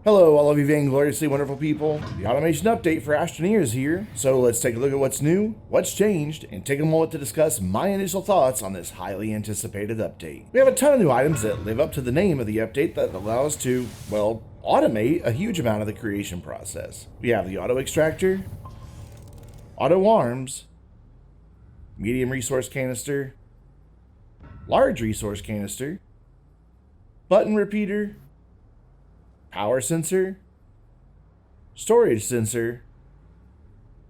Hello, all of you vaingloriously wonderful people. The automation update for Astroneer is here, so let's take a look at what's new, what's changed, and take a moment to discuss my initial thoughts on this highly anticipated update. We have a ton of new items that live up to the name of the update that allow us to, well, automate a huge amount of the creation process. We have the auto extractor, auto arms, medium resource canister, large resource canister, button repeater, power sensor, storage sensor,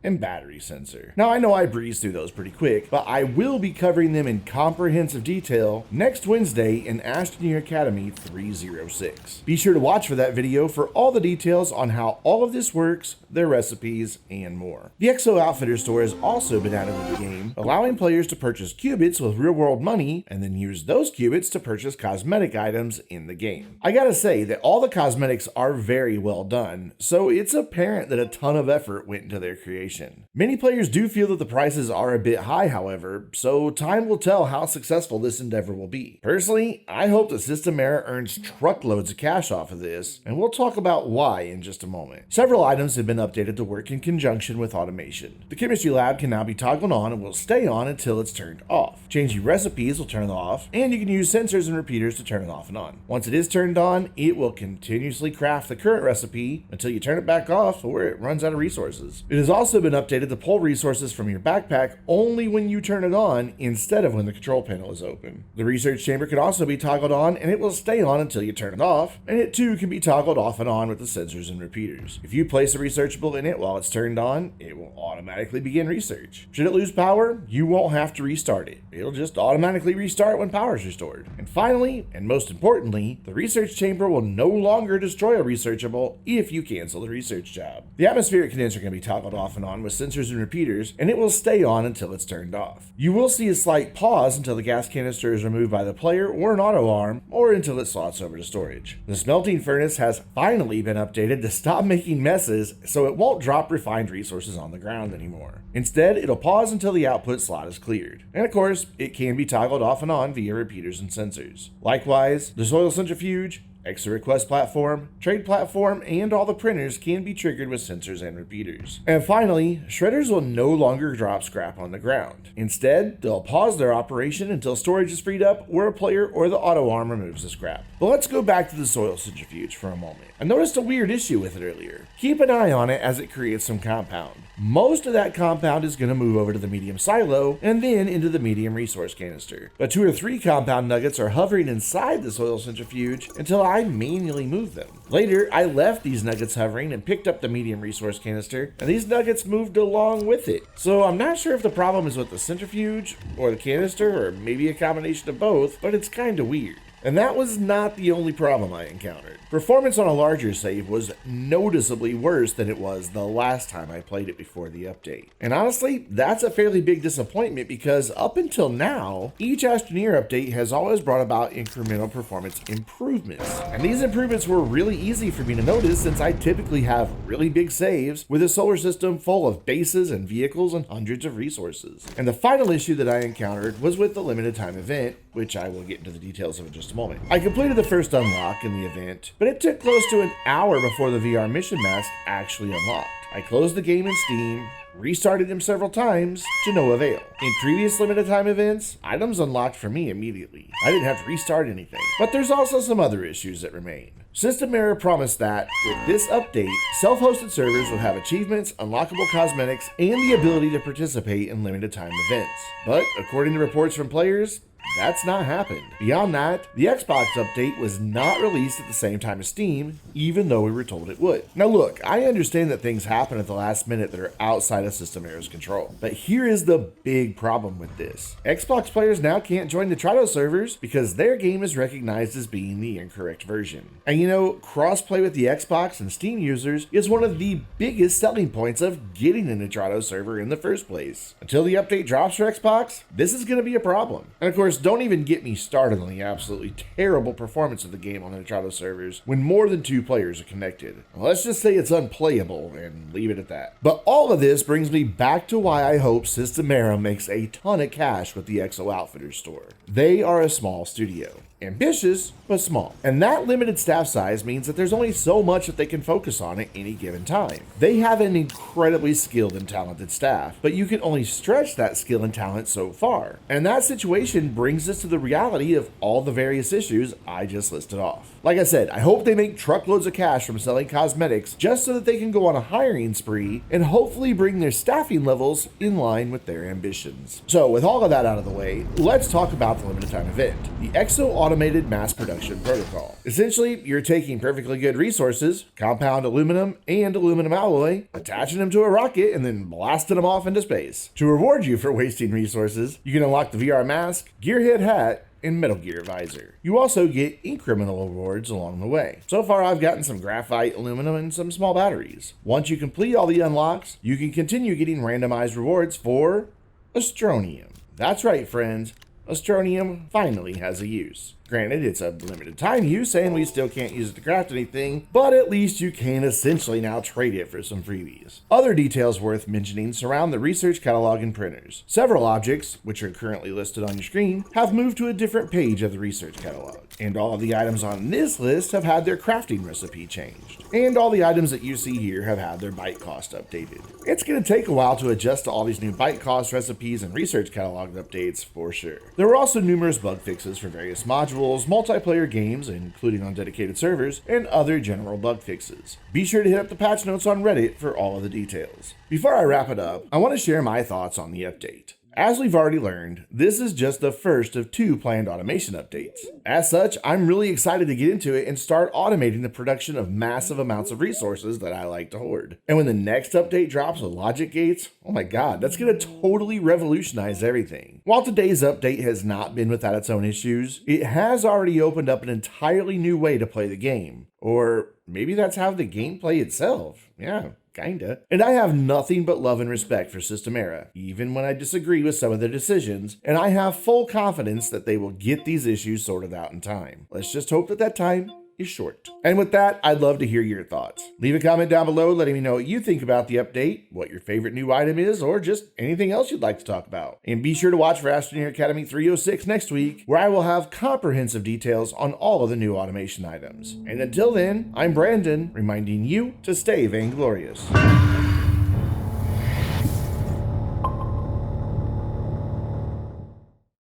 and battery sensor. Now I know I breezed through those pretty quick, but I will be covering them in comprehensive detail next Wednesday in Astroneer Academy 306. Be sure to watch for that video for all the details on how all of this works, their recipes, and more. The EXO Outfitters store has also been added to the game, allowing players to purchase qubits with real-world money and then use those qubits to purchase cosmetic items in the game. I gotta say that all the cosmetics are very well done, so it's apparent that a ton of effort went into their creation. Many players do feel that the prices are a bit high, however, so time will tell how successful this endeavor will be. Personally, I hope that System Error earns truckloads of cash off of this, and we'll talk about why in just a moment. Several items have been updated to work in conjunction with automation. The chemistry lab can now be toggled on and will stay on until it's turned off. Changing recipes will turn it off, and you can use sensors and repeaters to turn it off and on. Once it is turned on, it will continuously craft the current recipe until you turn it back off or it runs out of resources. It has also been updated to pull resources from your backpack only when you turn it on instead of when the control panel is open. The research chamber can also be toggled on and it will stay on until you turn it off, and it too can be toggled off and on with the sensors and repeaters. If you place a researchable in it while it's turned on, it will automatically begin research. Should it lose power, you won't have to restart it. It'll just automatically restart when power is restored. And finally, and most importantly, the research chamber will no longer destroy a researchable if you cancel the research job. The atmospheric condenser can be toggled off and on with sensors and repeaters, and it will stay on until it's turned off. You will see a slight pause until the gas canister is removed by the player or an auto arm, or until it slots over to storage. The smelting furnace has finally been updated to stop making messes, so it won't drop refined resources on the ground anymore. Instead, it'll pause until the output slot is cleared. And of course, it can be toggled off and on via repeaters and sensors. Likewise, the soil centrifuge, EXO request platform, trade platform, and all the printers can be triggered with sensors and repeaters. And finally, shredders will no longer drop scrap on the ground. Instead, they'll pause their operation until storage is freed up or a player or the auto arm removes the scrap. But let's go back to the soil centrifuge for a moment. I noticed a weird issue with it earlier. Keep an eye on it as it creates some compound. Most of that compound is going to move over to the medium silo and then into the medium resource canister. But 2 or 3 compound nuggets are hovering inside the soil centrifuge until I manually move them. Later, I left these nuggets hovering and picked up the medium resource canister, and these nuggets moved along with it. So I'm not sure if the problem is with the centrifuge or the canister or maybe a combination of both, but it's kind of weird. And that was not the only problem I encountered. Performance on a larger save was noticeably worse than it was the last time I played it before the update. And honestly, that's a fairly big disappointment because up until now, each Astroneer update has always brought about incremental performance improvements. And these improvements were really easy for me to notice since I typically have really big saves with a solar system full of bases and vehicles and hundreds of resources. And the final issue that I encountered was with the limited time event, which I will get into the details of in just a moment. I completed the first unlock in the event, but it took close to an hour before the VR mission mask actually unlocked. I closed the game in Steam, restarted him several times to no avail. In previous limited time events, items unlocked for me immediately. I didn't have to restart anything. But there's also some other issues that remain. System Error promised that, with this update, self-hosted servers will have achievements, unlockable cosmetics, and the ability to participate in limited time events. But, according to reports from players, that's not happened. Beyond that, the Xbox update was not released at the same time as Steam, even though we were told it would. Now look, I understand that things happen at the last minute that are outside of System Error's control, but here is the big problem with this. Xbox players now can't join the Trido servers because their game is recognized as being the incorrect version. And you know, crossplay with the Xbox and Steam users is one of the biggest selling points of getting in a Trido server in the first place. Until the update drops for Xbox, this is going to be a problem. And of course, don't even get me started on the absolutely terrible performance of the game on the Nitrado servers when more than 2 players are connected. Let's just say it's unplayable and leave it at that. But all of this brings me back to why I hope System Error makes a ton of cash with the EXO Outfitters store. They are a small studio. ambitious, but small. And that limited staff size means that there's only so much that they can focus on at any given time. They have an incredibly skilled and talented staff, but you can only stretch that skill and talent so far. And that situation brings us to the reality of all the various issues I just listed off. Like I said, I hope they make truckloads of cash from selling cosmetics just so that they can go on a hiring spree and hopefully bring their staffing levels in line with their ambitions. So with all of that out of the way, let's talk about the limited time event, the EXO Automated Mass Production Protocol. Essentially, you're taking perfectly good resources, compound aluminum and aluminum alloy, attaching them to a rocket, and then blasting them off into space. To reward you for wasting resources, you can unlock the VR mask, gearhead hat, and Metal Gear visor. You also get incremental rewards along the way. So far I've gotten some graphite, aluminum, and some small batteries. Once you complete all the unlocks, you can continue getting randomized rewards for Astroneer. That's right, friends. Astroneer finally has a use. Granted, it's a limited time use and we still can't use it to craft anything, but at least you can essentially now trade it for some freebies. Other details worth mentioning surround the research catalog and printers. Several objects, which are currently listed on your screen, have moved to a different page of the research catalog. And all of the items on this list have had their crafting recipe changed. And all the items that you see here have had their byte cost updated. It's going to take a while to adjust to all these new byte cost recipes and research catalog updates for sure. There were also numerous bug fixes for various modules, multiplayer games, including on dedicated servers, and other general bug fixes. Be sure to hit up the patch notes on Reddit for all of the details. Before I wrap it up, I want to share my thoughts on the update. As we've already learned, this is just the first of 2 planned automation updates. As such, I'm really excited to get into it and start automating the production of massive amounts of resources that I like to hoard. And when the next update drops with logic gates, oh my god, that's going to totally revolutionize everything. While today's update has not been without its own issues, it has already opened up an entirely new way to play the game. Or maybe that's how the game play itself. Yeah. Kinda. And I have nothing but love and respect for Systemera, even when I disagree with some of their decisions, and I have full confidence that they will get these issues sorted out in time. Let's just hope that that time is short. And with that, I'd love to hear your thoughts. Leave a comment down below letting me know what you think about the update, what your favorite new item is, or just anything else you'd like to talk about. And be sure to watch for Astroneer Academy 306 next week, where I will have comprehensive details on all of the new automation items. And until then, I'm Brandon, reminding you to stay vainglorious.